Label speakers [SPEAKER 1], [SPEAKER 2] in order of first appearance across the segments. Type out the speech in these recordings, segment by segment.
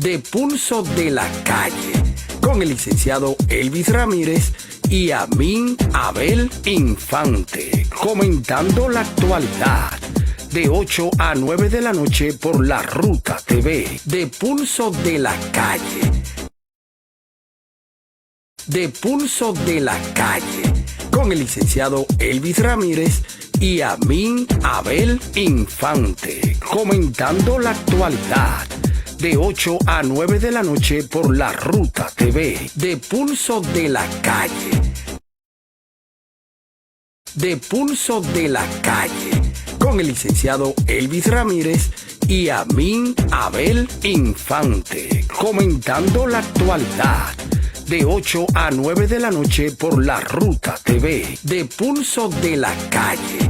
[SPEAKER 1] de Pulso de la Calle, con el licenciado Elvis Ramírez y Amin Abel Infante, comentando la actualidad. De 8 a 9 de la noche por La Ruta TV, de Pulso de la Calle. De Pulso de la Calle, con el licenciado Elvis Ramírez y Amin Abel Infante, comentando la actualidad. De 8 a 9 de la noche por La Ruta TV, de Pulso de la Calle. De Pulso de la Calle, con el licenciado Elvis Ramírez y Amin Abel Infante, comentando la actualidad. De 8 a 9 de la noche por La Ruta TV, de Pulso de la Calle.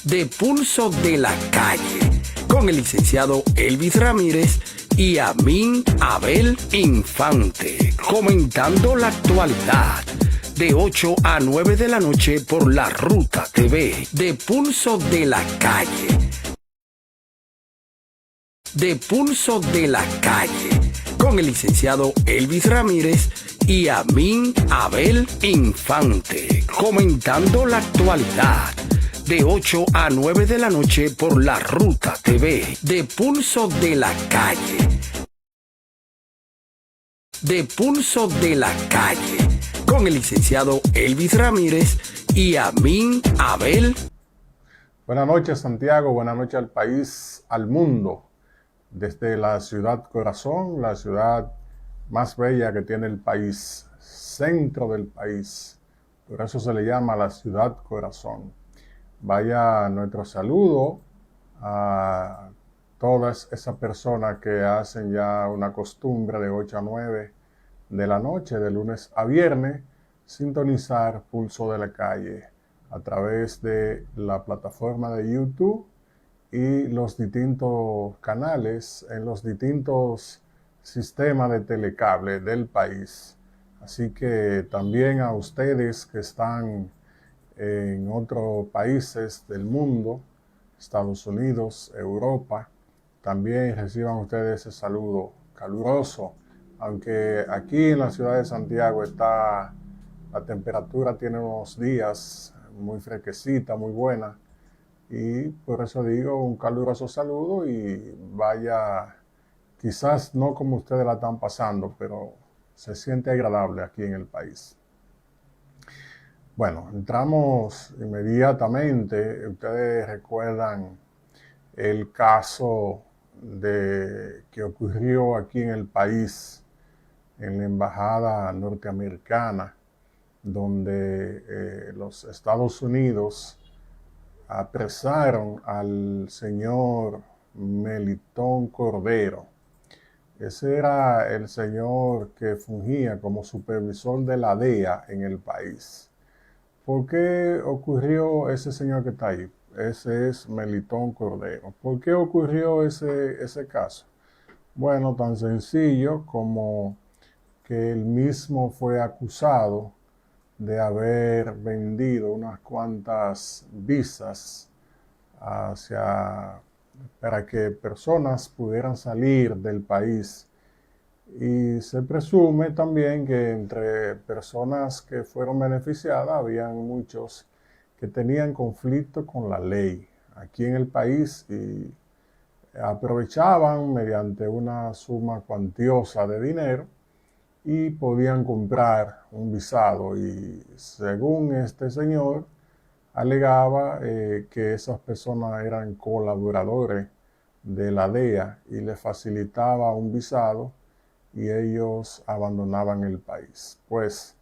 [SPEAKER 1] De Pulso de la Calle, con el licenciado Elvis Ramírez y Amin Abel Infante, comentando la actualidad. De 8 a 9 de la noche por La Ruta TV, de Pulso de la Calle. De Pulso de la Calle, con el licenciado Elvis Ramírez y Amin Abel Infante, comentando la actualidad. De 8 a 9 de la noche por La Ruta TV, de Pulso de la Calle. De Pulso de la Calle, con el licenciado Elvis Ramírez y Amin Abel.
[SPEAKER 2] Buenas noches, Santiago, buenas noches al país, al mundo, desde la ciudad corazón, la ciudad más bella que tiene el país, centro del país, por eso se le llama la ciudad corazón. Vaya nuestro saludo a todas esas personas que hacen ya una costumbre de 8 a 9 de la noche, de lunes a viernes, sintonizar Pulso de la Calle a través de la plataforma de YouTube y los distintos canales en los distintos sistemas de telecable del país. Así que también a ustedes que están en otros países del mundo, Estados Unidos, Europa, también reciban ustedes ese saludo caluroso. Aunque aquí en la ciudad de Santiago la temperatura tiene unos días muy fresquecita, muy buena, y por eso digo un caluroso saludo y vaya, quizás no como ustedes la están pasando, pero se siente agradable aquí en el país. Bueno, entramos inmediatamente. Ustedes recuerdan el caso que ocurrió aquí en el país, en la embajada norteamericana, donde los Estados Unidos apresaron al señor Melitón Cordero. Ese era el señor que fungía como supervisor de la DEA en el país. ¿Por qué ocurrió ese señor que está ahí? Ese es Melitón Cordero. ¿Por qué ocurrió ese caso? Bueno, tan sencillo como que él mismo fue acusado de haber vendido unas cuantas visas para que personas pudieran salir del país. Y se presume también que entre personas que fueron beneficiadas habían muchos que tenían conflicto con la ley aquí en el país y aprovechaban mediante una suma cuantiosa de dinero y podían comprar un visado. Y según este señor, alegaba que esas personas eran colaboradores de la DEA y le facilitaba un visado y ellos abandonaban el país. Pues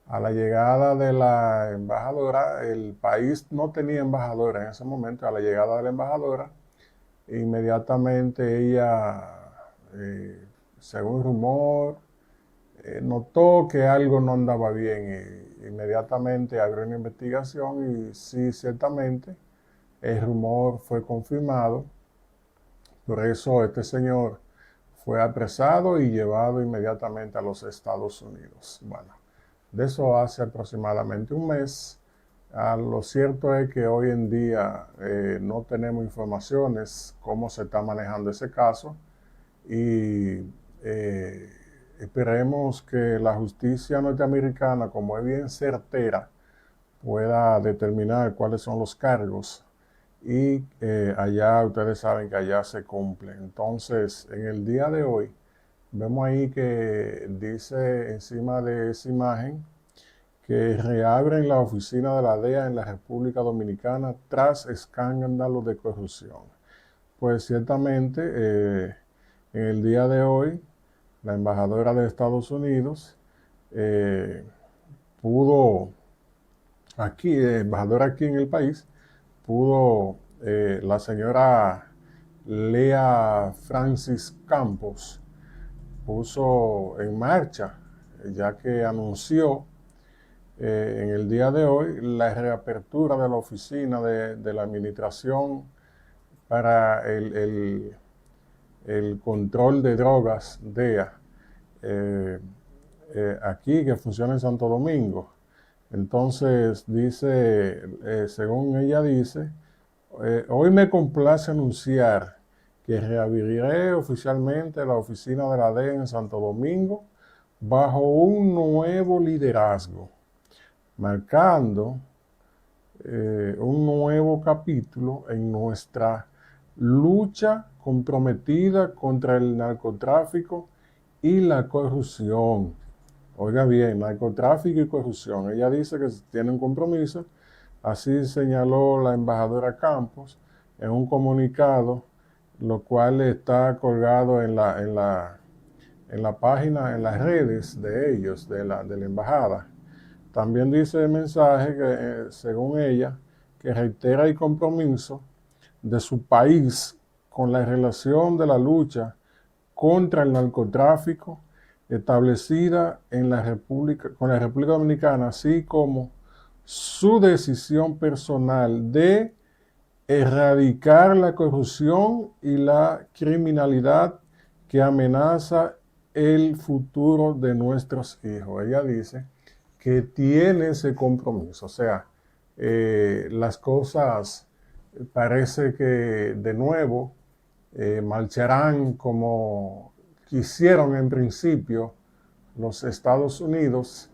[SPEAKER 2] a la llegada de la embajadora, el país no tenía embajadora en ese momento. A la llegada de la embajadora, inmediatamente ella, según rumor, notó que algo no andaba bien y inmediatamente abrió una investigación y sí, ciertamente, el rumor fue confirmado. Por eso este señor fue apresado y llevado inmediatamente a los Estados Unidos. Bueno, de eso hace aproximadamente un mes. Lo cierto es que hoy en día no tenemos informaciones cómo se está manejando ese caso y esperemos que la justicia norteamericana, como es bien certera, pueda determinar cuáles son los cargos y allá ustedes saben que allá se cumple. Entonces, en el día de hoy, vemos ahí que dice encima de esa imagen que reabren la oficina de la DEA en la República Dominicana tras escándalos de corrupción. Pues ciertamente, en el día de hoy, la embajadora de Estados Unidos pudo, embajadora aquí en el país, pudo la señora Lea Francis Campos, puso en marcha, ya que anunció en el día de hoy la reapertura de la oficina de la Administración para el control de drogas, DEA, aquí, que funciona en Santo Domingo. Entonces dice, según ella dice, hoy me complace anunciar que reabriré oficialmente la oficina de la DEA en Santo Domingo bajo un nuevo liderazgo, marcando un nuevo capítulo en nuestra lucha comprometida contra el narcotráfico y la corrupción. Oiga bien, narcotráfico y corrupción. Ella dice que tiene un compromiso, así señaló la embajadora Campos en un comunicado, lo cual está colgado en la página, en las redes de ellos, de la embajada. También dice el mensaje que, según ella, que reitera el compromiso de su país con la relación de la lucha contra el narcotráfico establecida en con la República Dominicana, así como su decisión personal de erradicar la corrupción y la criminalidad que amenaza el futuro de nuestros hijos. Ella dice que tiene ese compromiso. O sea, las cosas parece que de nuevo marcharán como quisieron en principio los Estados Unidos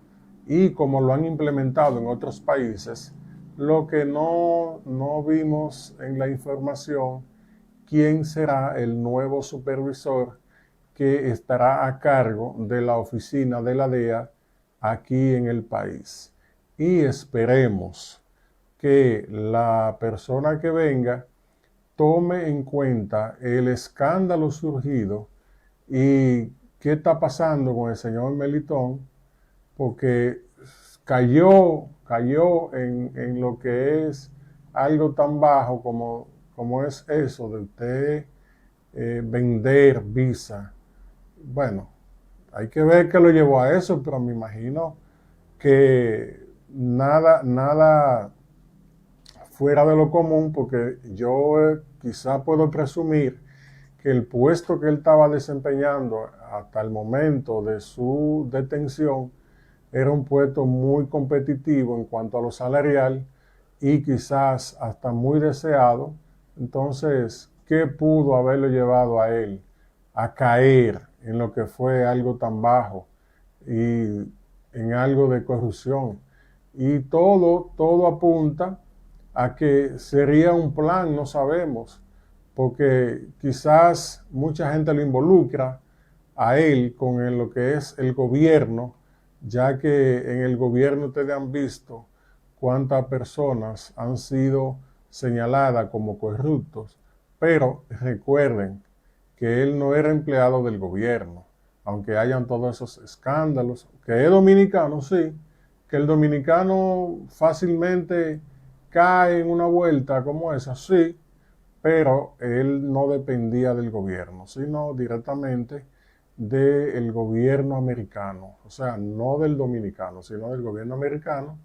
[SPEAKER 2] y como lo han implementado en otros países. Lo que no vimos en la información, quién será el nuevo supervisor que estará a cargo de la oficina de la DEA aquí en el país. Y esperemos que la persona que venga tome en cuenta el escándalo surgido y qué está pasando con el señor Melitón, porque cayó en lo que es algo tan bajo como es eso de usted vender Visa. Bueno, hay que ver qué lo llevó a eso, pero me imagino que nada fuera de lo común, porque yo quizá puedo presumir que el puesto que él estaba desempeñando hasta el momento de su detención era un puesto muy competitivo en cuanto a lo salarial y quizás hasta muy deseado. Entonces, ¿qué pudo haberlo llevado a él a caer en lo que fue algo tan bajo y en algo de corrupción? Y todo apunta a que sería un plan, no sabemos, porque quizás mucha gente lo involucra a él con lo que es el gobierno, ya que en el gobierno ustedes han visto cuántas personas han sido señaladas como corruptos, pero recuerden que él no era empleado del gobierno, aunque hayan todos esos escándalos, que es dominicano, sí, que el dominicano fácilmente cae en una vuelta como esa, sí, pero él no dependía del gobierno, sino directamente del gobierno americano, o sea, no del dominicano, sino del gobierno americano,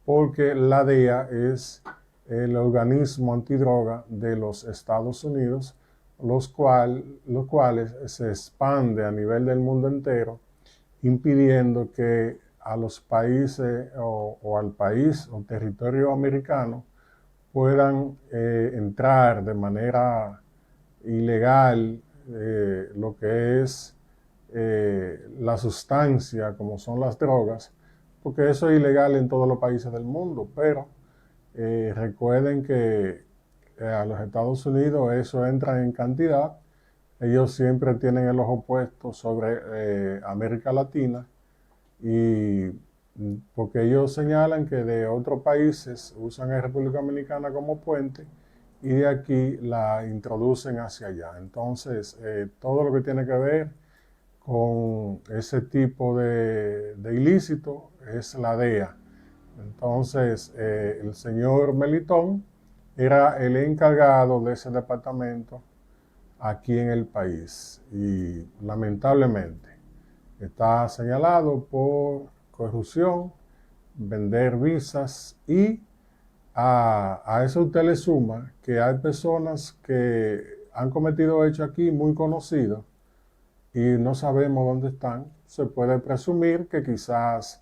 [SPEAKER 2] porque la DEA es el organismo antidroga de los Estados Unidos, los cuales se expande a nivel del mundo entero, impidiendo que a los países o al país o territorio americano puedan entrar de manera ilegal lo que es la sustancia, como son las drogas, porque eso es ilegal en todos los países del mundo, pero recuerden que a los Estados Unidos eso entra en cantidad. Ellos siempre tienen el ojo puesto sobre América Latina, y porque ellos señalan que de otros países usan a República Dominicana como puente y de aquí la introducen hacia allá. Entonces, todo lo que tiene que ver con ese tipo de ilícito es la DEA. Entonces, el señor Melitón era el encargado de ese departamento aquí en el país y lamentablemente está señalado por corrupción, vender visas, y a eso usted le suma que hay personas que han cometido hechos aquí muy conocidos y no sabemos dónde están. Se puede presumir que quizás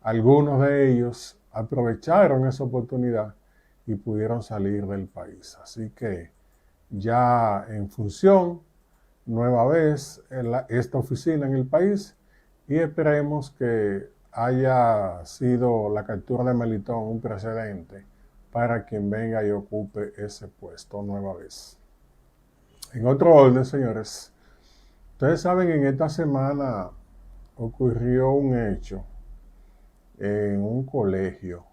[SPEAKER 2] algunos de ellos aprovecharon esa oportunidad y pudieron salir del país. Así que ya en función, nueva vez, esta oficina en el país, y esperemos que haya sido la captura de Melitón un precedente para quien venga y ocupe ese puesto nueva vez. En otro orden, señores, ustedes saben, en esta semana ocurrió un hecho en un colegio.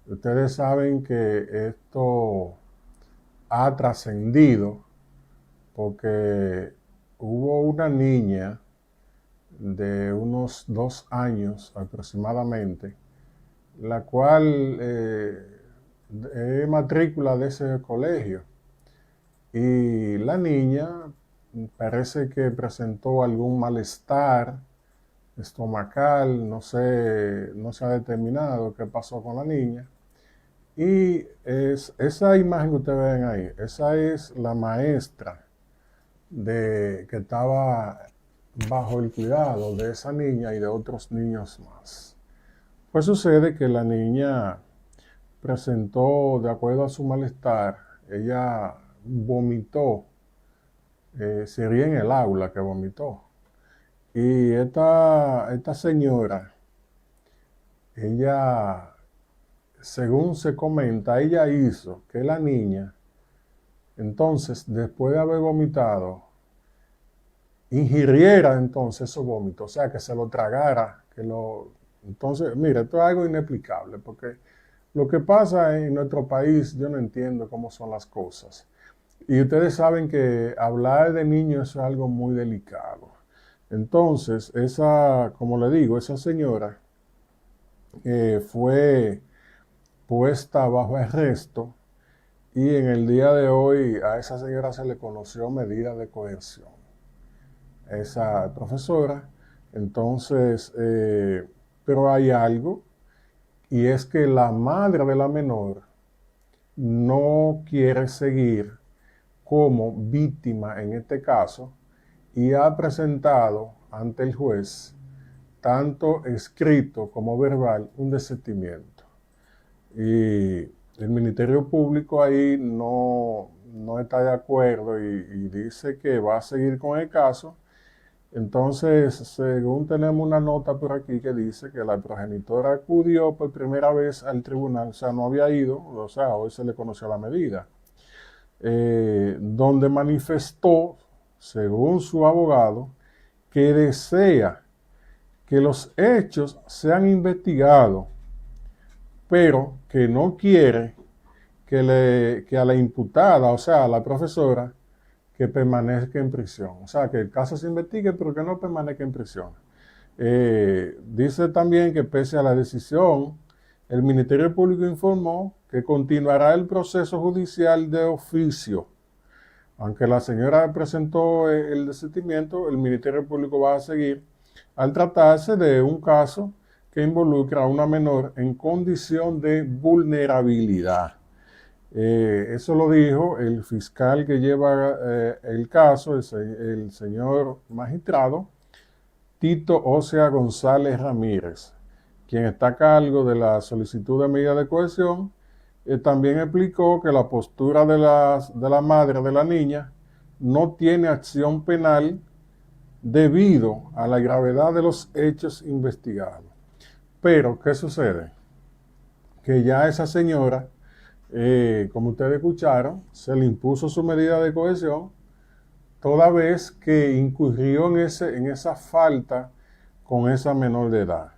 [SPEAKER 2] Ustedes saben que esto ha trascendido porque hubo una niña de unos 2 años aproximadamente, la cual es matrícula de ese colegio, y la niña parece que presentó algún malestar estomacal, no se ha determinado qué pasó con la niña. Y esa imagen que ustedes ven ahí, esa es la maestra que estaba bajo el cuidado de esa niña y de otros niños más. Pues sucede que la niña presentó, de acuerdo a su malestar, ella vomitó, sería en el aula que vomitó. Y esta señora, ella, según se comenta, ella hizo que la niña, entonces, después de haber vomitado, ingiriera entonces esos vómitos, o sea, que se lo tragara, entonces, mire, esto es algo inexplicable, porque lo que pasa en nuestro país, yo no entiendo cómo son las cosas. Y ustedes saben que hablar de niños es algo muy delicado. Entonces, como le digo, esa señora fue puesta bajo arresto, y en el día de hoy a esa señora se le conoció medida de coerción. Esa profesora, entonces, pero hay algo, y es que la madre de la menor no quiere seguir como víctima en este caso, y ha presentado ante el juez, tanto escrito como verbal, un desistimiento. Y el Ministerio Público ahí no está de acuerdo y dice que va a seguir con el caso. Entonces, según tenemos una nota por aquí que dice que la progenitora acudió por primera vez al tribunal, o sea, no había ido, o sea, hoy se le conoció la medida, donde manifestó, según su abogado, que desea que los hechos sean investigados, pero que no quiere que a la imputada, o sea, a la profesora, que permanezca en prisión. O sea, que el caso se investigue, pero que no permanezca en prisión. Dice también que pese a la decisión, el Ministerio Público informó que continuará el proceso judicial de oficio. Aunque la señora presentó el desistimiento, el Ministerio Público va a seguir al tratarse de un caso que involucra a una menor en condición de vulnerabilidad. Eso lo dijo el fiscal que lleva el caso, el señor magistrado, Tito Ósea González Ramírez, quien está a cargo de la solicitud de medida de cohesión, también explicó que la postura de la madre de la niña no tiene acción penal debido a la gravedad de los hechos investigados. Pero, ¿qué sucede? Que ya esa señora, como ustedes escucharon, se le impuso su medida de cohesión toda vez que incurrió en esa falta con esa menor de edad.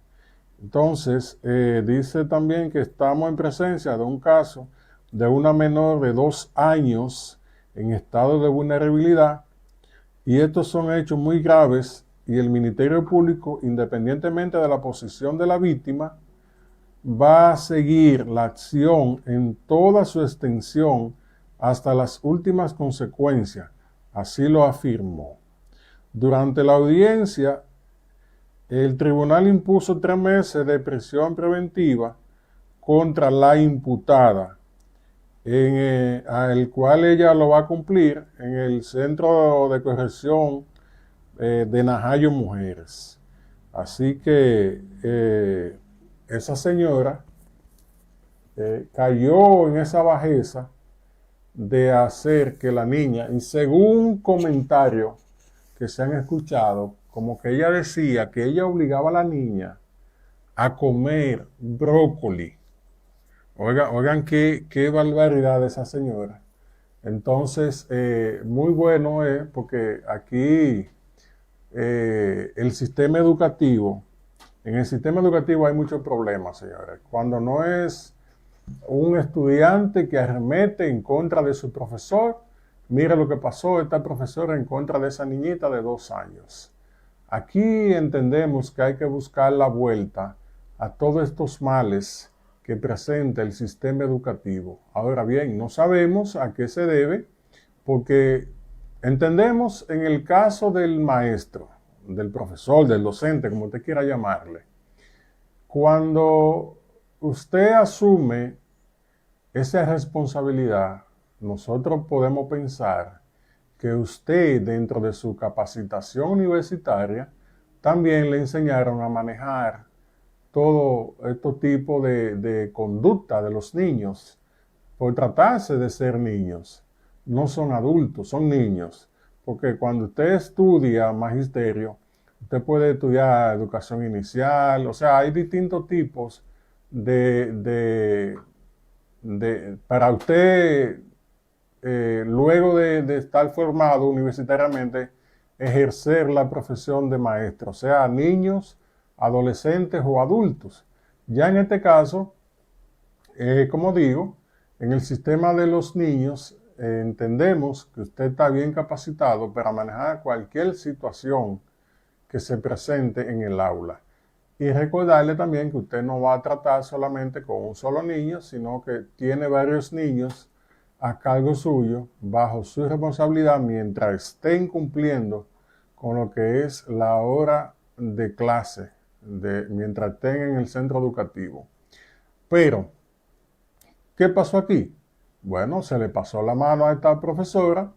[SPEAKER 2] Entonces, dice también que estamos en presencia de un caso de una menor de 2 años en estado de vulnerabilidad, y estos son hechos muy graves, y el Ministerio Público, independientemente de la posición de la víctima, va a seguir la acción en toda su extensión hasta las últimas consecuencias. Así lo afirmó. Durante la audiencia, el tribunal impuso 3 meses de prisión preventiva contra la imputada, el cual ella lo va a cumplir en el Centro de Corrección de Najayo Mujeres. Así que esa señora cayó en esa bajeza de hacer que la niña, y según comentarios que se han escuchado, como que ella decía que ella obligaba a la niña a comer brócoli. Oigan qué barbaridad de esa señora. Entonces, muy bueno es porque aquí en el sistema educativo hay muchos problemas, señores. Cuando no es un estudiante que arremete en contra de su profesor, mira lo que pasó esta profesora en contra de esa niñita de 2 años. Aquí entendemos que hay que buscar la vuelta a todos estos males que presenta el sistema educativo. Ahora bien, no sabemos a qué se debe, porque entendemos en el caso del maestro, del profesor, del docente, como usted quiera llamarle, cuando usted asume esa responsabilidad, nosotros podemos pensar que usted, dentro de su capacitación universitaria, también le enseñaron a manejar todo este tipo de conducta de los niños, por tratarse de ser niños. No son adultos, son niños. Porque cuando usted estudia magisterio, usted puede estudiar educación inicial, o sea, hay distintos tipos para usted, luego de estar formado universitariamente, ejercer la profesión de maestro, sea niños, adolescentes o adultos. Ya en este caso, como digo, en el sistema de los niños, entendemos que usted está bien capacitado para manejar cualquier situación que se presente en el aula. Y recordarle también que usted no va a tratar solamente con un solo niño, sino que tiene varios niños a cargo suyo, bajo su responsabilidad, mientras estén cumpliendo con lo que es la hora de clase, mientras estén en el centro educativo. Pero, ¿qué pasó aquí? Bueno, se le pasó la mano a esta profesora,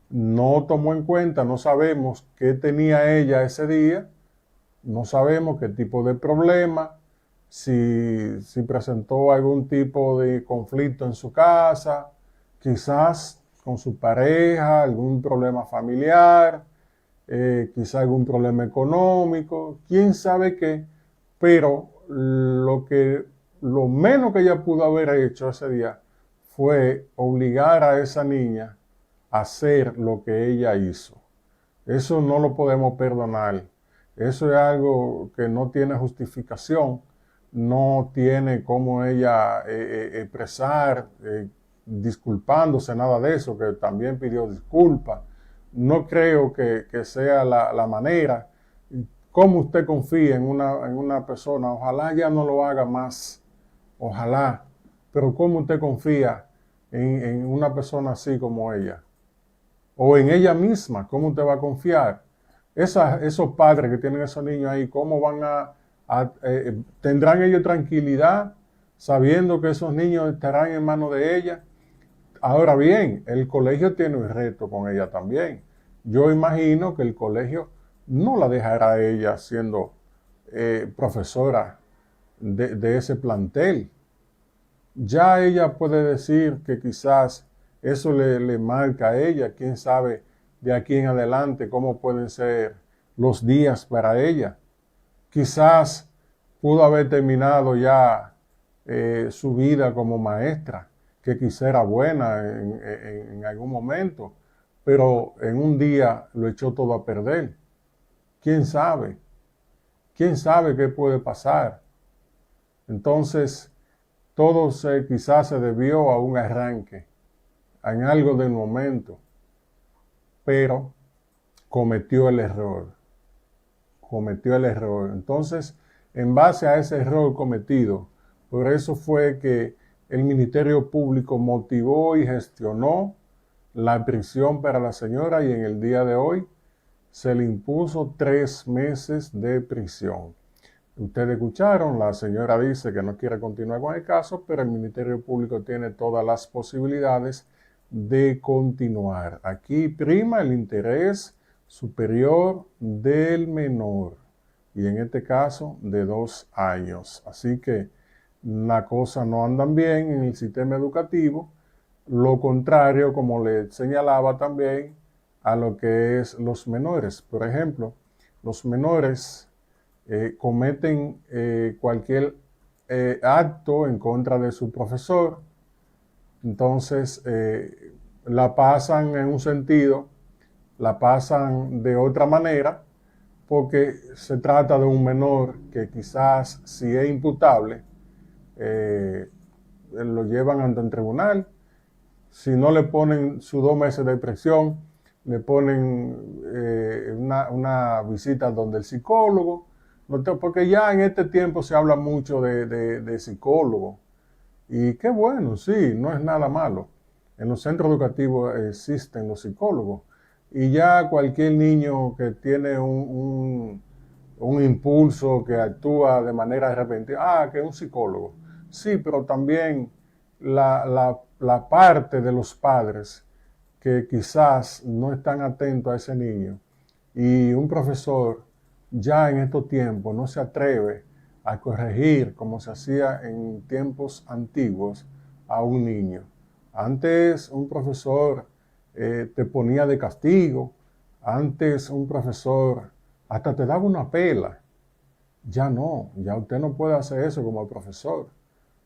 [SPEAKER 2] no tomó en cuenta, no sabemos qué tenía ella ese día, no sabemos qué tipo de problema, si presentó algún tipo de conflicto en su casa, quizás con su pareja, algún problema familiar, quizás algún problema económico, quién sabe qué, pero lo menos que ella pudo haber hecho ese día fue obligar a esa niña a hacer lo que ella hizo. Eso no lo podemos perdonar. Eso es algo que no tiene justificación, no tiene cómo ella expresar, disculpándose, nada de eso, que también pidió disculpas. No creo que sea la manera. ¿Cómo usted confía en una persona? Ojalá ya no lo haga más, ojalá. Pero ¿cómo usted confía en una persona así como ella? O en ella misma, ¿cómo usted va a confiar? Esos padres que tienen esos niños ahí, ¿cómo tendrán ellos tranquilidad sabiendo que esos niños estarán en manos de ella? Ahora bien, el colegio tiene un reto con ella también. Yo imagino que el colegio no la dejará ella siendo profesora de ese plantel. Ya ella puede decir que quizás eso le marca a ella, quién sabe de aquí en adelante cómo pueden ser los días para ella. Quizás pudo haber terminado ya su vida como maestra, que quizá era buena en algún momento, pero en un día lo echó todo a perder. ¿Quién sabe? ¿Quién sabe qué puede pasar? Entonces, todo quizás se debió a un arranque, en algo del momento, pero cometió el error. Cometió el error. Entonces, en base a ese error cometido, por eso fue que el Ministerio Público motivó y gestionó la prisión para la señora y en el día de hoy se le impuso 3 meses de prisión. Ustedes escucharon, la señora dice que no quiere continuar con el caso, pero el Ministerio Público tiene todas las posibilidades de continuar. Aquí prima el interés superior del menor y en este caso de 2 años. Así que la cosa no andan bien en el sistema educativo. Lo contrario, como le señalaba también, a lo que es los menores. Por ejemplo, los menores cometen cualquier acto en contra de su profesor, entonces la pasan en un sentido, la pasan de otra manera, porque se trata de un menor que quizás si es imputable, lo llevan ante un tribunal. Si no le ponen sus 2 meses de prisión, le ponen una visita donde el psicólogo, porque ya en este tiempo se habla mucho de psicólogo. Y qué bueno, sí, no es nada malo. En los centros educativos existen los psicólogos. Y ya cualquier niño que tiene un impulso, que actúa de manera repentina, que es un psicólogo. Sí, pero también la parte de los padres que quizás no están atentos a ese niño y un profesor ya en estos tiempos no se atreve a corregir como se hacía en tiempos antiguos a un niño. Antes un profesor te ponía de castigo, antes un profesor hasta te daba una pela. Ya no, ya usted no puede hacer eso como profesor.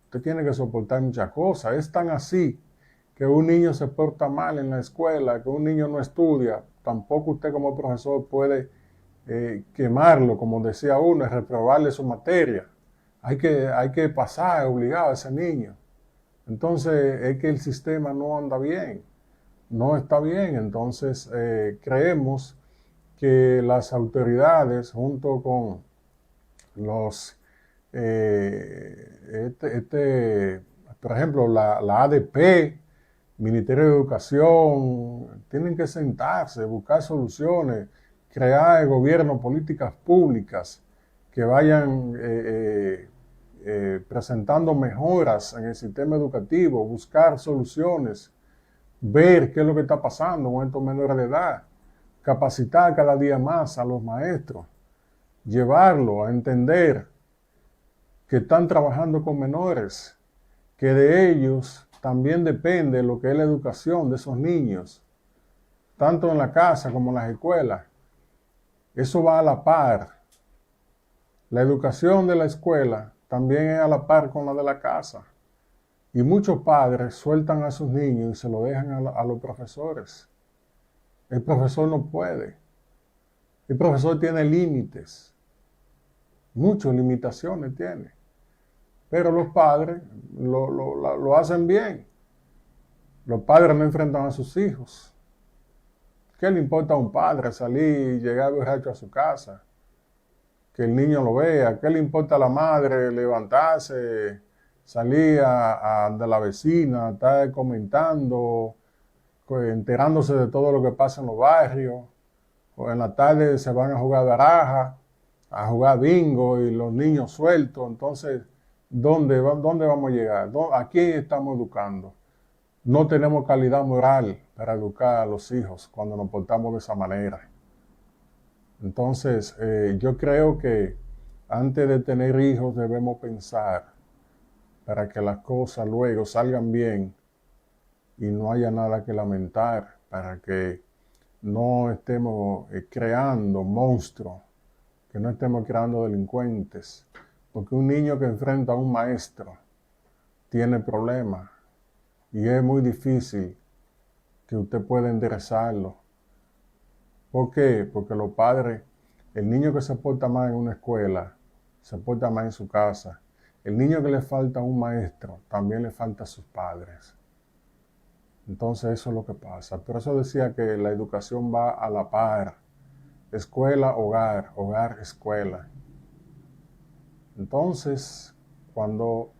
[SPEAKER 2] Usted tiene que soportar muchas cosas. Es tan así que un niño se porta mal en la escuela, que un niño no estudia. Tampoco usted como profesor puede quemarlo, como decía uno, reprobarle su materia. Hay que pasar obligado a ese niño. Entonces es que el sistema no anda bien, no está bien. Entonces creemos que las autoridades junto con los por ejemplo, la ADP, Ministerio de Educación, tienen que sentarse, buscar soluciones, crear el gobierno, políticas públicas que vayan presentando mejoras en el sistema educativo, buscar soluciones, ver qué es lo que está pasando con estos menores de edad, capacitar cada día más a los maestros, llevarlo a entender que están trabajando con menores, que de ellos también depende lo que es la educación de esos niños, tanto en la casa como en las escuelas. Eso va a la par. La educación de la escuela también es a la par con la de la casa. Y muchos padres sueltan a sus niños y se lo dejan a los profesores. El profesor no puede. El profesor tiene límites. Muchas limitaciones tiene. Pero los padres lo hacen bien. Los padres no enfrentan a sus hijos. ¿Qué le importa a un padre salir y llegar borracho a su casa? Que el niño lo vea. ¿Qué le importa a la madre levantarse, salir de la vecina, estar comentando, enterándose de todo lo que pasa en los barrios? O en la tarde se van a jugar baraja, a jugar bingo y los niños sueltos. Entonces, ¿dónde vamos a llegar? ¿A quién estamos educando? No tenemos calidad moral para educar a los hijos cuando nos portamos de esa manera. Entonces, yo creo que antes de tener hijos debemos pensar para que las cosas luego salgan bien y no haya nada que lamentar, para que no estemos creando monstruos, que no estemos creando delincuentes, porque un niño que enfrenta a un maestro tiene problemas y es muy difícil que usted pueda enderezarlo. ¿Por qué? Porque los padres, el niño que se porta mal en una escuela, se porta mal en su casa. El niño que le falta a un maestro, también le falta a sus padres. Entonces eso es lo que pasa. Por eso decía que la educación va a la par. Escuela, hogar, hogar, escuela. Entonces, cuando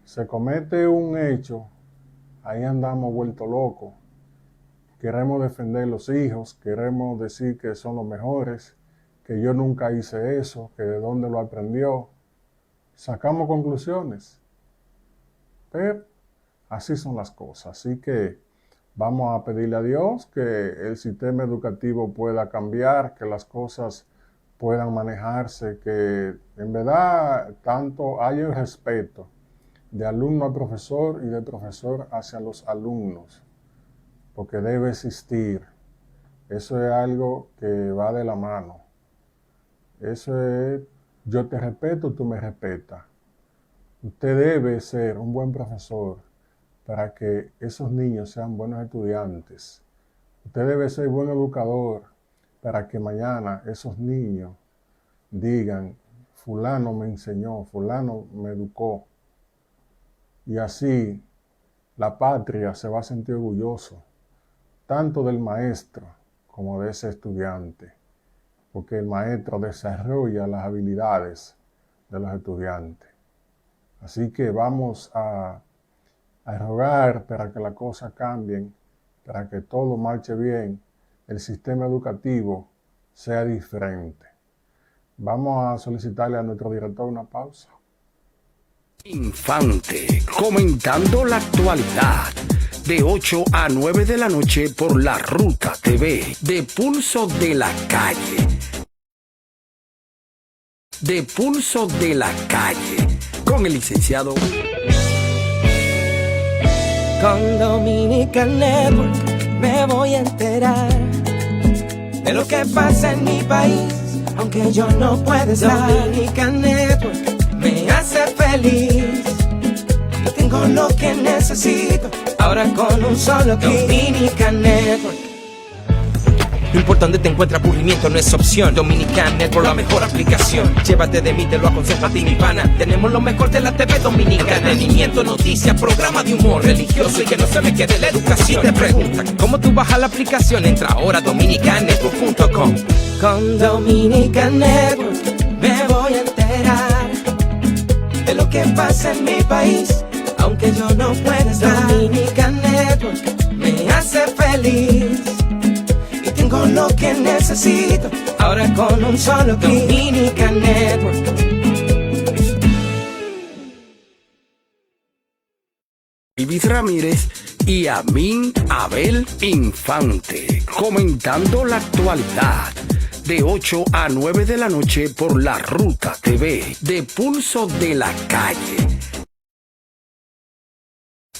[SPEAKER 2] se comete un hecho, ahí andamos vueltos locos. Queremos defender los hijos, queremos decir que son los mejores, que yo nunca hice eso, que de dónde lo aprendió. Sacamos conclusiones. Pero así son las cosas. Así que vamos a pedirle a Dios que el sistema educativo pueda cambiar, que las cosas puedan manejarse, que en verdad tanto haya el respeto de alumno al profesor y de profesor hacia los alumnos, porque debe existir. Eso es algo que va de la mano. Eso es, yo te respeto, tú me respetas. Usted debe ser un buen profesor para que esos niños sean buenos estudiantes. Usted debe ser buen educador para que mañana esos niños digan, fulano me enseñó, fulano me educó. Y así la patria se va a sentir orgulloso, tanto del maestro como de ese estudiante, porque el maestro desarrolla las habilidades de los estudiantes. Así que vamos a rogar para que las cosas cambien, para que todo marche bien, el sistema educativo sea diferente. Vamos a solicitarle a nuestro director una pausa.
[SPEAKER 1] Infante, comentando la actualidad, de 8 a 9 de la noche por La Ruta TV, de Pulso de la Calle. De Pulso de la Calle, con el licenciado.
[SPEAKER 3] Con Dominican Network me voy a enterar de lo que pasa en mi país, aunque yo no pueda estar. Dominican Network me hace feliz y tengo lo que necesito ahora con un solo clic. Dominican Network. No importa dónde te encuentres, aburrimiento no es opción. Dominican Network, la mejor aplicación. Llévate de mí, te lo aconsejo a ti, mi pana. Tenemos lo mejor de la TV dominicana. Entretenimiento, noticias, programa de humor religioso y que no se me quede la educación. Te preguntan, ¿cómo tú bajas la aplicación? Entra ahora a dominicannetwork.com. Con Dominican Network me voy a enterar de lo que pasa en mi país, aunque yo no pueda estar. Dominican Network me hace feliz y tengo lo que necesito ahora con un solo clic. Dominican Network.
[SPEAKER 1] Elvis Ramírez y Amin Abel Infante, comentando la actualidad, de 8 a 9 de la noche por La Ruta TV, de Pulso de la Calle.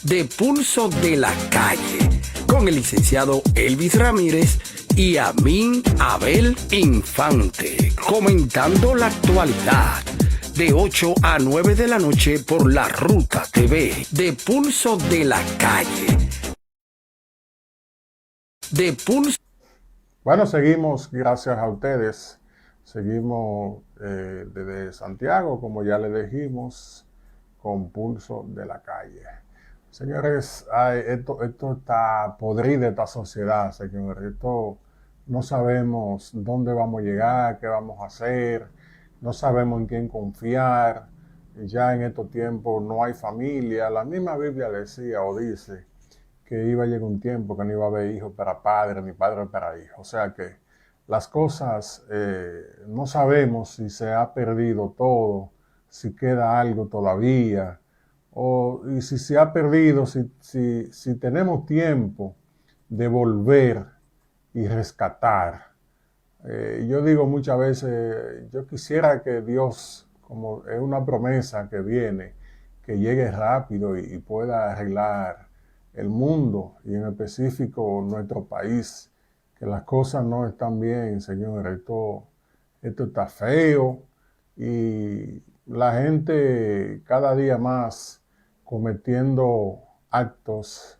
[SPEAKER 1] De Pulso de la Calle, con el licenciado Elvis Ramírez y Amin Abel Infante, comentando la actualidad, de 8 a 9 de la noche por La Ruta TV, de Pulso de la Calle. De Pulso.
[SPEAKER 2] Bueno, seguimos, gracias a ustedes. Seguimos desde Santiago, como ya le dijimos, con Pulso de la Calle. Señores, esto está podrido, esta sociedad, señores. Esto no sabemos dónde vamos a llegar, qué vamos a hacer, no sabemos en quién confiar. Ya en estos tiempos no hay familia. La misma Biblia decía o dice que iba a llegar un tiempo que no iba a haber hijos para padres ni padres para hijos. O sea que las cosas, no sabemos si se ha perdido todo, si queda algo todavía, y si se ha perdido, si tenemos tiempo de volver y rescatar Yo digo muchas veces, yo quisiera que Dios, como es una promesa que viene, que llegue rápido y pueda arreglar el mundo y en específico nuestro país, que las cosas no están bien, Señor. Esto está feo y la gente cada día más cometiendo actos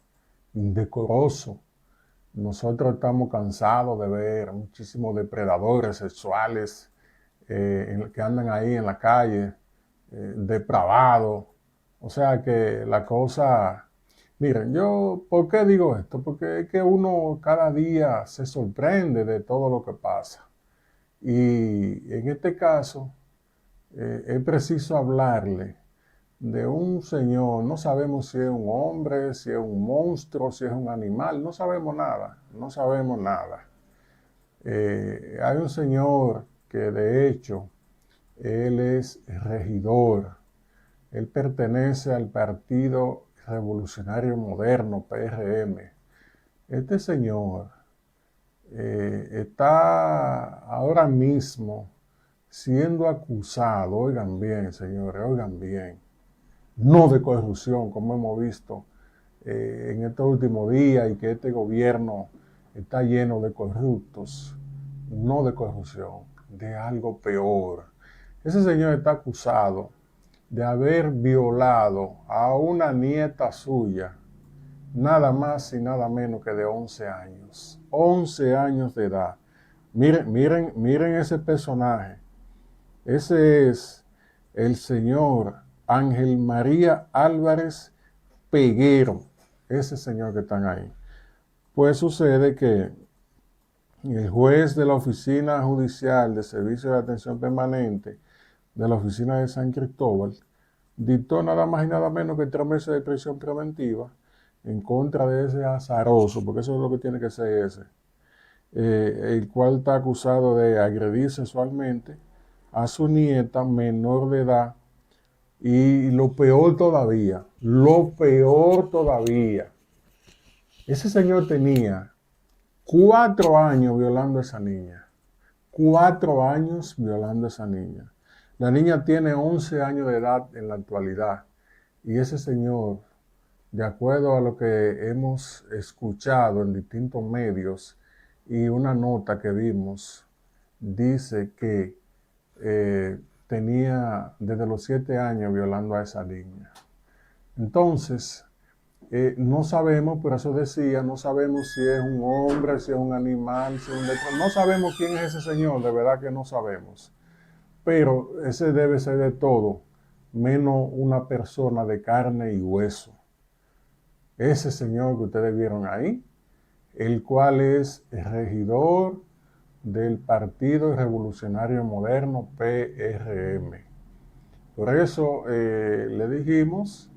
[SPEAKER 2] indecorosos. Nosotros estamos cansados de ver muchísimos depredadores sexuales que andan ahí en la calle, depravados. O sea que la cosa... Miren, yo, ¿por qué digo esto? Porque es que uno cada día se sorprende de todo lo que pasa. Y en este caso, es preciso hablarle de un señor, no sabemos si es un hombre, si es un monstruo, si es un animal, no sabemos nada, no sabemos nada. Hay un señor que de hecho, él es regidor, él pertenece al Partido Revolucionario Moderno, PRM. Este señor está ahora mismo siendo acusado, oigan bien, señores, oigan bien, no de corrupción, como hemos visto en estos últimos días y que este gobierno está lleno de corruptos, no de corrupción, de algo peor. Ese señor está acusado de haber violado a una nieta suya, nada más y nada menos que de 11 años. 11 años de edad. Miren ese personaje. Ese es el señor Ángel María Álvarez Peguero. Ese señor que están ahí. Pues sucede que el juez de la Oficina Judicial de Servicio de Atención Permanente de la Oficina de San Cristóbal dictó nada más y nada menos que 3 meses de prisión preventiva en contra de ese azaroso, porque eso es lo que tiene que ser ese, el cual está acusado de agredir sexualmente a su nieta menor de edad. Y lo peor todavía, ese señor tenía 4 años violando a esa niña. 4 años violando a esa niña. La niña tiene 11 años de edad en la actualidad. Y ese señor, de acuerdo a lo que hemos escuchado en distintos medios y una nota que vimos, dice que tenía desde los 7 años violando a esa niña. Entonces, no sabemos, por eso decía, no sabemos si es un hombre, si es un animal, si es un letrón. No sabemos quién es ese señor, de verdad que no sabemos. Pero ese debe ser de todo, menos una persona de carne y hueso. Ese señor que ustedes vieron ahí, el cual es el regidor del Partido Revolucionario Moderno, PRM. Por eso le dijimos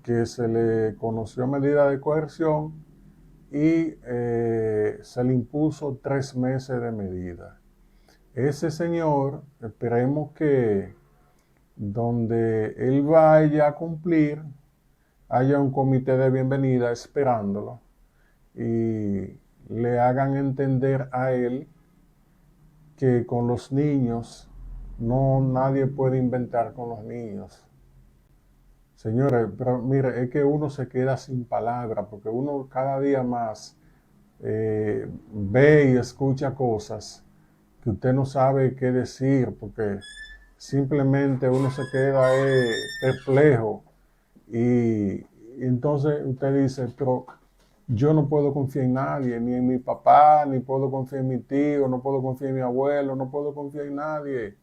[SPEAKER 2] que se le conoció medida de coerción y se le impuso 3 meses de medida. Ese señor, esperemos que donde él vaya a cumplir, haya un comité de bienvenida esperándolo y le hagan entender a él que con los niños, nadie puede inventar con los niños. Señores, pero mire, es que uno se queda sin palabras, porque uno cada día más ve y escucha cosas que usted no sabe qué decir, porque simplemente uno se queda perplejo y entonces usted dice, pero yo no puedo confiar en nadie, ni en mi papá, ni puedo confiar en mi tío, no puedo confiar en mi abuelo, no puedo confiar en nadie.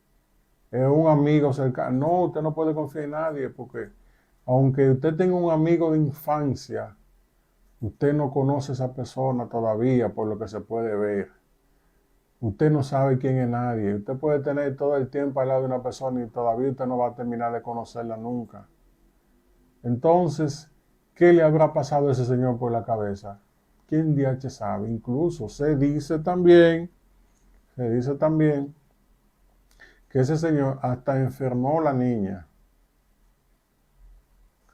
[SPEAKER 2] Es un amigo cercano. No, usted no puede confiar en nadie, porque aunque usted tenga un amigo de infancia, usted no conoce a esa persona todavía por lo que se puede ver. Usted no sabe quién es nadie. Usted puede tener todo el tiempo al lado de una persona y todavía usted no va a terminar de conocerla nunca. Entonces, ¿qué le habrá pasado a ese señor por la cabeza? ¿Quién DH sabe? Incluso se dice también que ese señor hasta enfermó a la niña.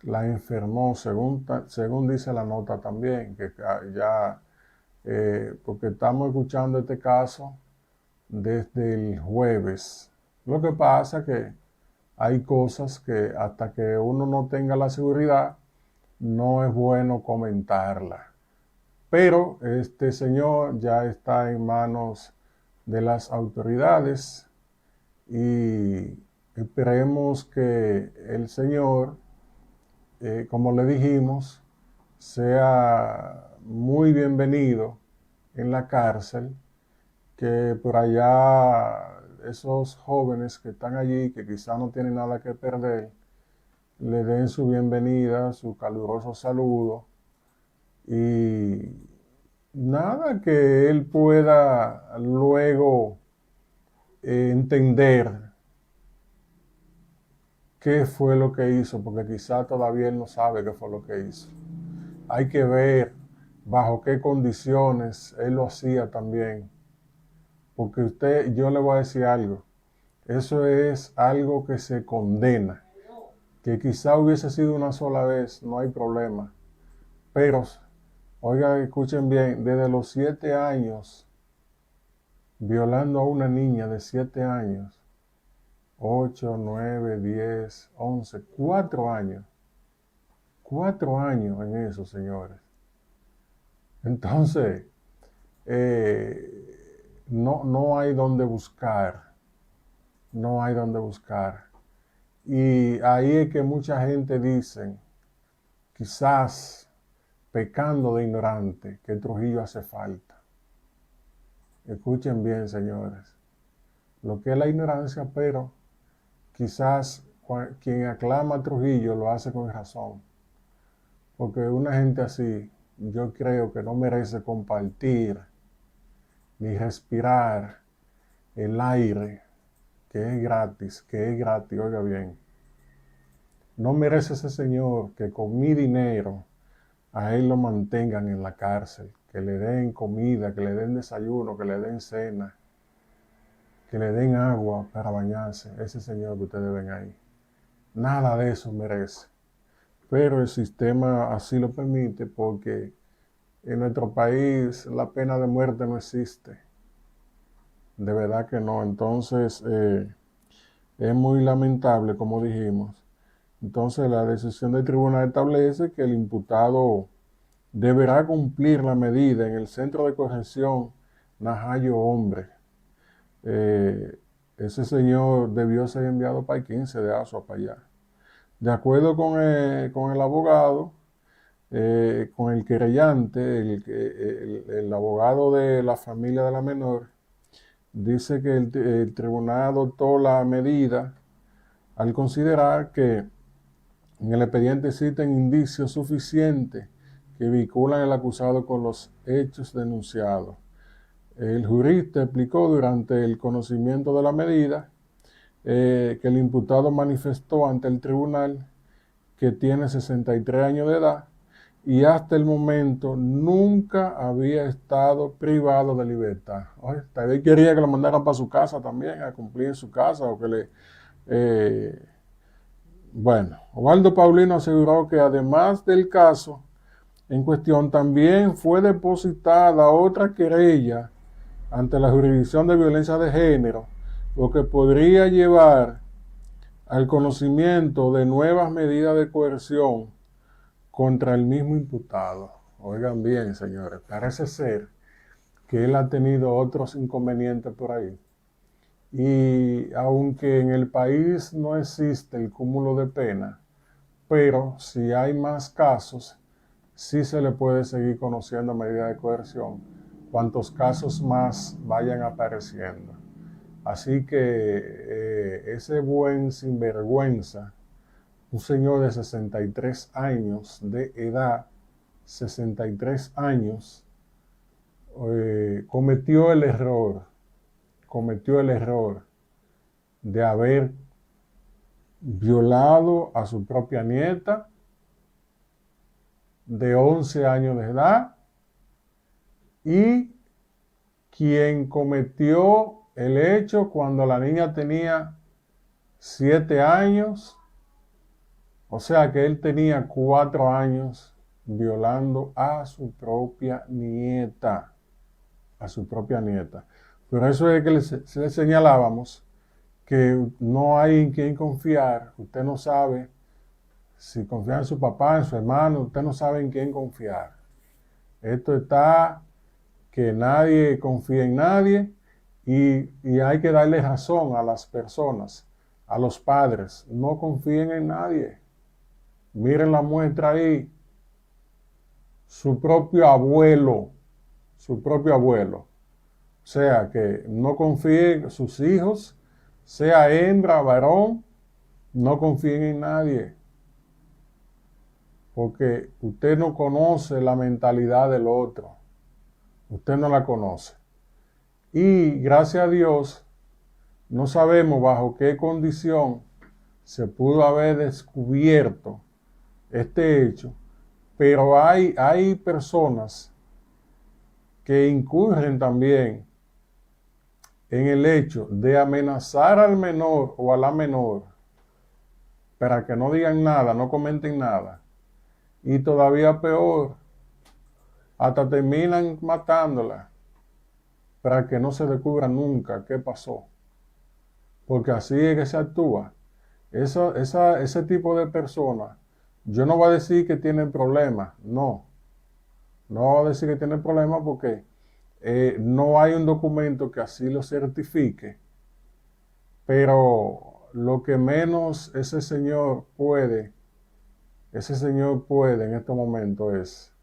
[SPEAKER 2] La enfermó, según dice la nota también, que ya, porque estamos escuchando este caso desde el jueves. Lo que pasa que hay cosas que hasta que uno no tenga la seguridad, no es bueno comentarla. Pero este señor ya está en manos de las autoridades y esperemos que el señor, como le dijimos, sea muy bienvenido en la cárcel, que por allá esos jóvenes que están allí, que quizá no tienen nada que perder, le den su bienvenida, su caluroso saludo y nada, que él pueda luego entender qué fue lo que hizo, porque quizá todavía él no sabe qué fue lo que hizo. Hay que ver bajo qué condiciones él lo hacía también. Porque yo le voy a decir algo, eso es algo que se condena, que quizá hubiese sido una sola vez, no hay problema. Pero, oigan, escuchen bien, desde los 7 años, violando a una niña de 7 años, 8, 9, 10, 11, 4 años. 4 años en eso, señores. Entonces, no hay donde buscar. No hay donde buscar. Y ahí es que mucha gente dice, quizás pecando de ignorante, que Trujillo hace falta. Escuchen bien, señores, lo que es la ignorancia, pero quizás quien aclama a Trujillo lo hace con razón. Porque una gente así, yo creo que no merece compartir ni respirar el aire que es gratis, oiga bien. No merece ese señor que con mi dinero a él lo mantengan en la cárcel, que le den comida, que le den desayuno, que le den cena, que le den agua para bañarse. Ese señor que ustedes ven ahí. Nada de eso merece. Pero el sistema así lo permite porque en nuestro país la pena de muerte no existe. De verdad que no. Entonces, es muy lamentable, como dijimos. Entonces, la decisión del tribunal establece que el imputado deberá cumplir la medida en el centro de corrección Najayo Hombre. Ese señor debió ser enviado para el 15 de Asua, para allá. De acuerdo con el abogado, con el querellante, el abogado de la familia de la menor, dice que el tribunal adoptó la medida al considerar que en el expediente existen indicios suficientes que vinculan al acusado con los hechos denunciados. El jurista explicó durante el conocimiento de la medida que el imputado manifestó ante el tribunal que tiene 63 años de edad y hasta el momento nunca había estado privado de libertad. Oye, tal vez quería que lo mandaran para su casa también, a cumplir en su casa, o que le... Bueno, Osvaldo Paulino aseguró que además del caso en cuestión, también fue depositada otra querella ante la jurisdicción de violencia de género, lo que podría llevar al conocimiento de nuevas medidas de coerción contra el mismo imputado. Oigan bien, señores, parece ser que él ha tenido otros inconvenientes por ahí. Y aunque en el país no existe el cúmulo de pena, pero si hay más casos, sí se le puede seguir conociendo medidas de coerción, cuantos casos más vayan apareciendo. Así que ese buen sinvergüenza, un señor de 63 años de edad, 63 años, cometió el error de haber violado a su propia nieta de 11 años de edad, y quien cometió el hecho cuando la niña tenía 7 años, o sea que él tenía 4 años violando a su propia nieta, Por eso es que le señalábamos que no hay en quien confiar. Usted no sabe si confiar en su papá, en su hermano, usted no sabe en quién confiar. Esto está que nadie confía en nadie y hay que darle razón a las personas, a los padres. No confíen en nadie. Miren la muestra ahí. Su propio abuelo. O sea, que no confíen en sus hijos, sea hembra, varón, no confíen en nadie. Porque usted no conoce la mentalidad del otro. Usted no la conoce. Y gracias a Dios, no sabemos bajo qué condición se pudo haber descubierto este hecho, pero hay personas que incurren también en el hecho de amenazar al menor o a la menor para que no digan nada, no comenten nada. Y todavía peor, hasta terminan matándola para que no se descubra nunca qué pasó. Porque así es que se actúa. Ese tipo de personas, yo no voy a decir que tienen problemas, no. No voy a decir que tienen problemas porque no hay un documento que así lo certifique. Pero lo que menos ese señor puede en este momento es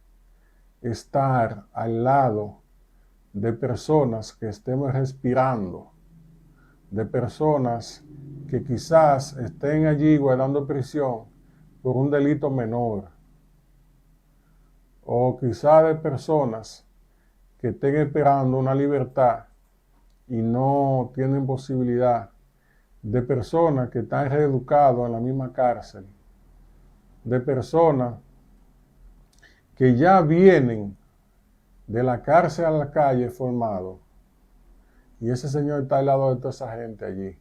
[SPEAKER 2] estar al lado de personas que estemos respirando, de personas que quizás estén allí guardando prisión por un delito menor, o quizás de personas que estén esperando una libertad y no tienen posibilidad, de personas que están reeducados en la misma cárcel, de personas que ya vienen de la cárcel a la calle formados, y ese señor está al lado de toda esa gente allí.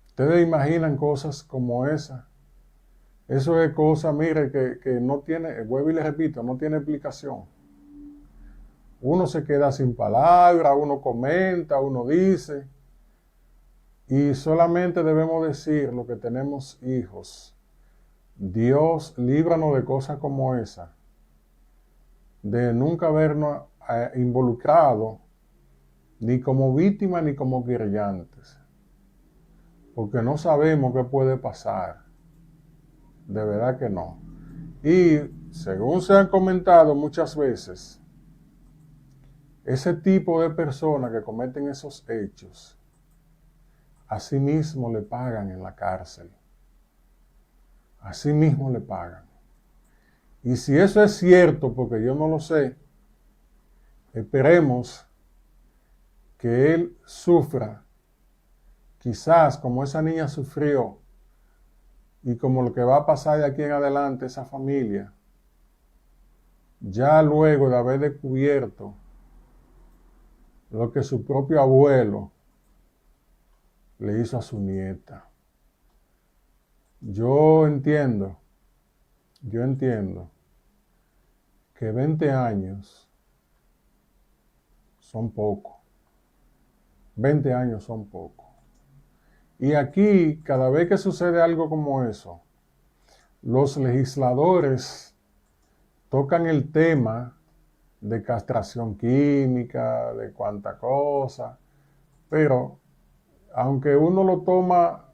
[SPEAKER 2] ¿Ustedes imaginan cosas como esa? Eso es cosa, mire, que no tiene, vuelvo y le repito, no tiene explicación. Uno se queda sin palabras, uno comenta, uno dice, y solamente debemos decir lo que tenemos hijos. Dios, líbranos de cosas como esa, de nunca habernos involucrado ni como víctimas ni como querellantes, porque no sabemos qué puede pasar, de verdad que no. Y según se han comentado muchas veces, ese tipo de personas que cometen esos hechos, así mismo le pagan en la cárcel. Así mismo le pagan. Y si eso es cierto, porque yo no lo sé, esperemos que él sufra, quizás como esa niña sufrió, y como lo que va a pasar de aquí en adelante esa familia, ya luego de haber descubierto lo que su propio abuelo le hizo a su nieta. Yo entiendo que 20 años son poco. 20 años son poco. Y aquí, cada vez que sucede algo como eso, los legisladores tocan el tema de castración química, de cuánta cosa, pero aunque uno lo toma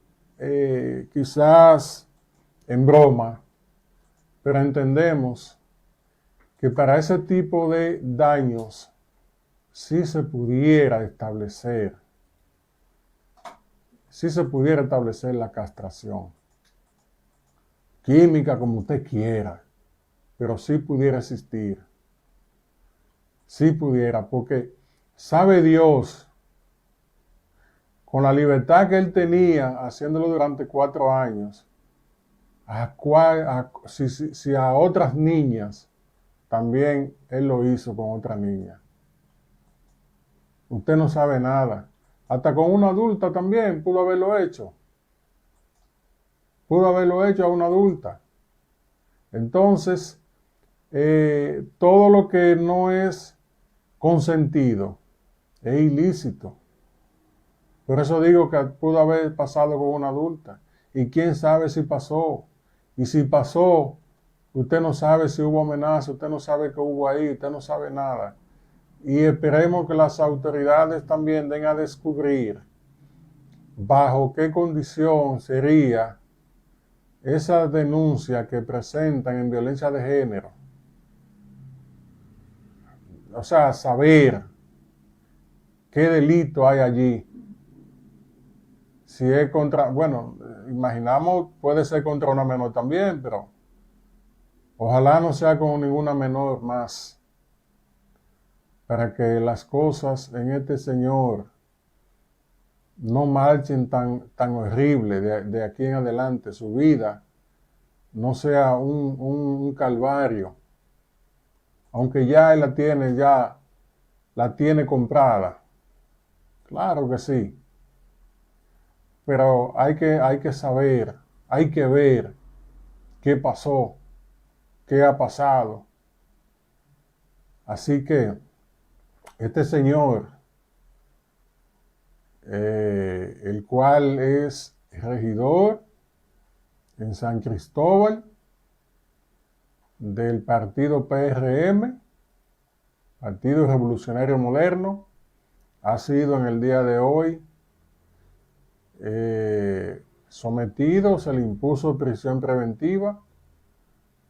[SPEAKER 2] quizás en broma, pero entendemos que para ese tipo de daños sí se pudiera establecer la castración química como usted quiera, pero sí pudiera existir. Sí pudiera, porque sabe Dios, con la libertad que él tenía haciéndolo durante 4 años, si a otras niñas también él lo hizo con otra niña. Usted no sabe nada. Hasta con una adulta también pudo haberlo hecho. Pudo haberlo hecho a una adulta. Entonces, todo lo que no es consentido, es ilícito. Por eso digo que pudo haber pasado con una adulta. Y quién sabe si pasó. Y si pasó, usted no sabe si hubo amenaza, usted no sabe qué hubo ahí, usted no sabe nada. Y esperemos que las autoridades también den a descubrir bajo qué condición sería esa denuncia que presentan en violencia de género. O sea, saber qué delito hay allí. Si es contra, bueno, imaginamos, puede ser contra una menor también, pero ojalá no sea con ninguna menor más, para que las cosas en este señor no marchen tan horrible de aquí en adelante, su vida no sea un calvario, aunque ya él la tiene comprada, claro que sí, pero hay que saber, hay que ver qué pasó, qué ha pasado. Así que este señor, el cual es regidor en San Cristóbal del partido PRM, Partido Revolucionario Moderno, ha sido en el día de hoy sometido, se le impuso prisión preventiva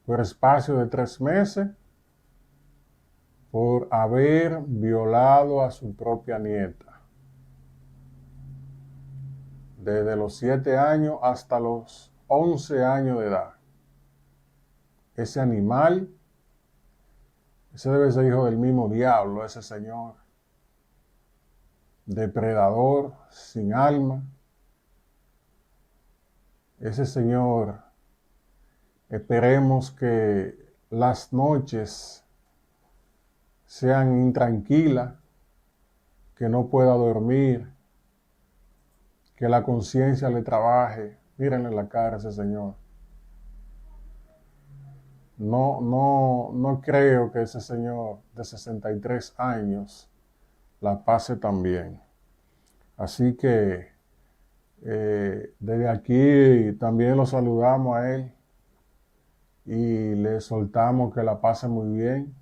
[SPEAKER 2] por espacio de 3 meses por haber violado a su propia nieta. Desde los 7 años hasta los 11 años de edad. Ese animal, ese debe ser hijo del mismo diablo, ese señor. Depredador, sin alma. Ese señor, esperemos que las noches sean intranquilas, que no pueda dormir, que la conciencia le trabaje. Mírenle la cara a ese señor. No creo que ese señor de 63 años la pase tan bien. Así que desde aquí también lo saludamos a él y le soltamos que la pase muy bien.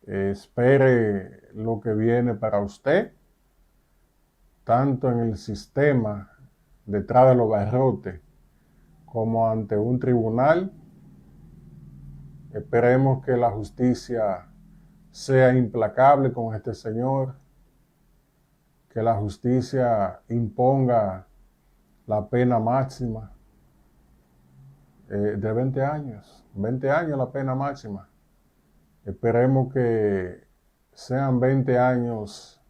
[SPEAKER 2] Espere lo que viene para usted, tanto en el sistema detrás de los barrotes como ante un tribunal. Esperemos que la justicia sea implacable con este señor, que la justicia imponga la pena máxima de 20 años. 20 años la pena máxima. Esperemos que sean 20 años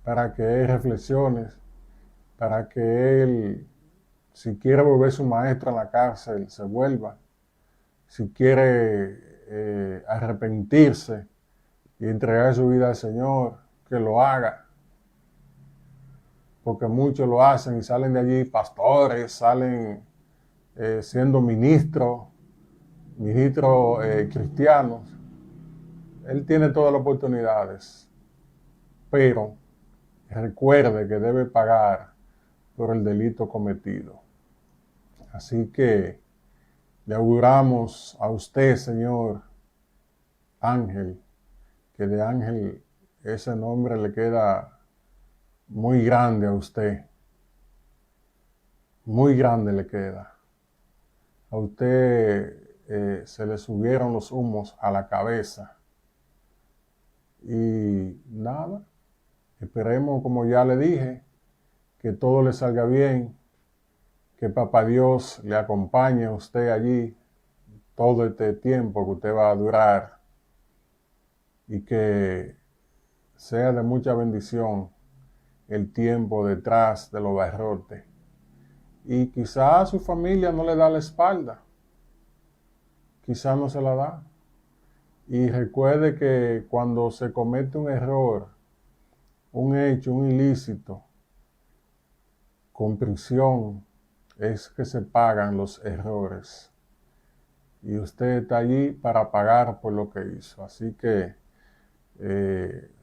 [SPEAKER 2] para que él reflexione, para que él, si quiere volver su maestro en la cárcel, se vuelva. Si quiere arrepentirse y entregar su vida al Señor, que lo haga. Porque muchos lo hacen y salen de allí pastores, salen siendo ministros cristianos. Él tiene todas las oportunidades, pero recuerde que debe pagar por el delito cometido. Así que le auguramos a usted, señor Ángel, que de Ángel ese nombre le queda muy grande a usted. Muy grande le queda. A usted se le subieron los humos a la cabeza. Y nada, esperemos, como ya le dije, que todo le salga bien, que Papá Dios le acompañe a usted allí todo este tiempo que usted va a durar y que sea de mucha bendición el tiempo detrás de los barrotes. Y quizás su familia no le da la espalda, quizás no se la da. Y recuerde que cuando se comete un error, un hecho, un ilícito, con prisión es que se pagan los errores. y usted está allí para pagar por lo que hizo. Así que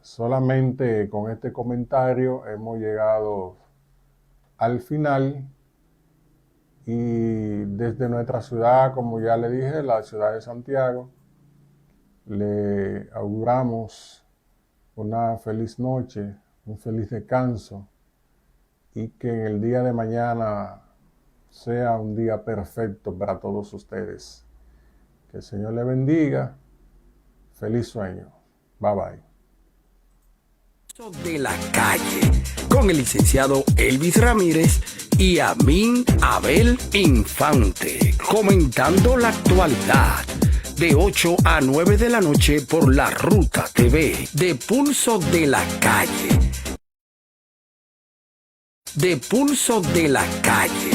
[SPEAKER 2] solamente con este comentario hemos llegado al final, y desde nuestra ciudad, como ya le dije, la ciudad de Santiago, le auguramos una feliz noche, un feliz descanso, y que en el día de mañana sea un día perfecto para todos ustedes. Que el Señor le bendiga. Feliz sueño. Bye bye.
[SPEAKER 1] De la calle, con el licenciado Elvis Ramírez y Amin Abel Infante, comentando la actualidad, de 8 a 9 de la noche por la Ruta TV, de Pulso de la Calle. De Pulso de la Calle.